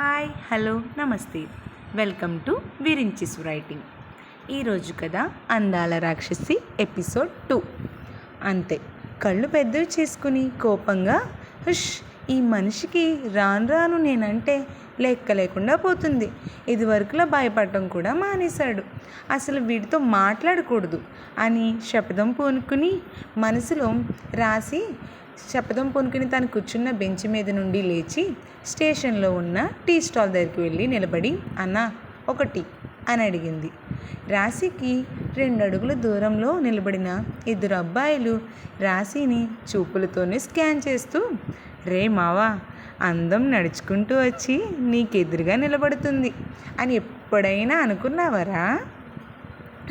Hi hello నమస్తే welcome to విరించిస్ writing. ఈరోజు కథ అందాల రాక్షసి ఎపిసోడ్ 2. అంతే, కళ్ళు పెద్దవి చేసుకుని కోపంగా హుష్, ఈ మనిషికి రాను రాను నేనంటే లెక్క లేకుండా పోతుంది. ఇదివరకులా భయపడటం కూడా మానేశాడు. అసలు వీడితో మాట్లాడకూడదు అని శపథం పూనుకుని మనసులో రాసి తను కూర్చున్న బెంచ్ మీద నుండి లేచి స్టేషన్లో ఉన్న టీ స్టాల్ దగ్గరికి వెళ్ళి నిలబడి, అన్నా ఒక టీ అని అడిగింది. రాశికి 2 అడుగుల దూరంలో నిలబడిన 2 అబ్బాయిలు రాశిని చూపులతోనే స్కాన్ చేస్తూ, రే మావా, అందం నడుచుకుంటూ వచ్చి నీకెదురుగా నిలబడుతుంది అని ఎప్పుడైనా అనుకున్నావరా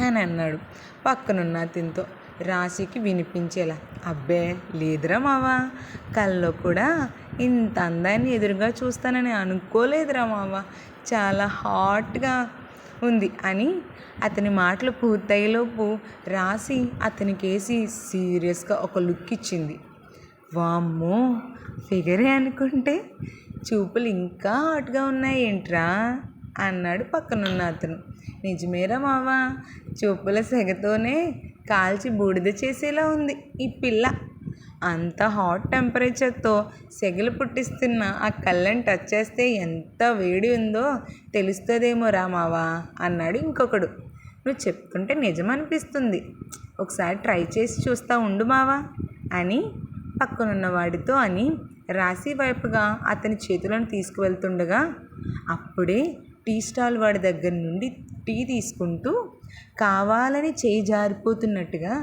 అని అన్నాడు పక్కనున్న అతనితో. రాశికి వినిపించేలా, అబ్బే లేదురా మావా, కల్లో కూడా ఇంత అందాన్ని ఎదురుగా చూస్తానని అనుకోలేదురా మావా, చాలా హాట్గా ఉంది అని అతని మాటలు పూర్తయ్యేలోపు రాశి అతనికేసి సీరియస్గా ఒక లుక్ ఇచ్చింది. వామ్మో, ఫిగరే అనుకుంటే చూపులు ఇంకా హాట్గా ఉన్నాయి ఏంట్రా అన్నాడు పక్కనున్న అతను. నిజమేరా మావా, చూపుల సెగతోనే కాల్చి బూడిద చేసేలా ఉంది ఈ పిల్ల. అంత హాట్ టెంపరేచర్తో సెగలు పుట్టిస్తున్న ఆ కళ్ళని టచ్ చేస్తే ఎంత వేడి ఉందో తెలుస్తుందేమో రా మావా అన్నాడు ఇంకొకడు. నువ్వు చెప్తుంటే నిజం అనిపిస్తుంది, ఒకసారి ట్రై చేసి చూస్తా ఉండు మావా అని పక్కనున్న వాడితో అని రాశి వైపుగా అతని చేతులను తీసుకువెళ్తుండగా అప్పుడే టీ స్టాల్ వాడి దగ్గర నుండి టీ తీసుకుంటూ కావాలని చేయి జారిపోతున్నట్టుగా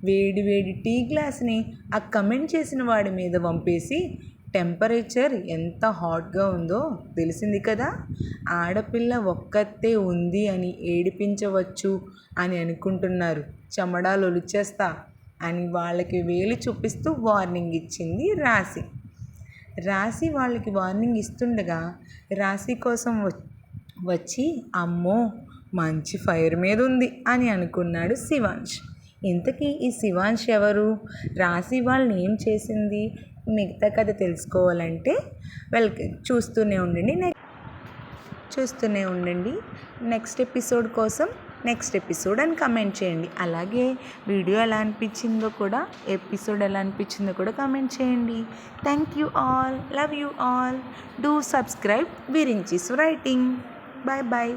వేడి వేడి టీ గ్లాస్ని ఆ కమెంట్ చేసిన వాడి మీద వంపేసి, టెంపరేచర్ ఎంత హాట్గా ఉందో తెలిసింది కదా, ఆడపిల్ల ఒక్కతే ఉంది అని ఏడిపించవచ్చు అని అనుకుంటున్నారు, చెమడాలు ఒలిచేస్తా అని వాళ్ళకి వేలు చూపిస్తూ వార్నింగ్ ఇచ్చింది రాశి. రాశి వాళ్ళకి వార్నింగ్ ఇస్తుండగా రాశి కోసం వచ్చి, అమ్మో మంచి ఫైర్ మీద ఉంది అని అనుకున్నాడు శివాంష్. ఇంతకీ ఈ శివాంష్ ఎవరు, రాశి వాళ్ళని ఏం చేసింది, మిగతా కథ తెలుసుకోవాలంటే చూస్తూనే ఉండండి. నెక్స్ట్ ఎపిసోడ్ కోసం నెక్స్ట్ ఎపిసోడ్ అని కమెంట్ చేయండి. అలాగే వీడియో ఎలా అనిపించిందో కూడా, ఎపిసోడ్ ఎలా అనిపించిందో కూడా కమెంట్ చేయండి. Thank you all, love you all, do subscribe Virinchi's writing. Bye bye.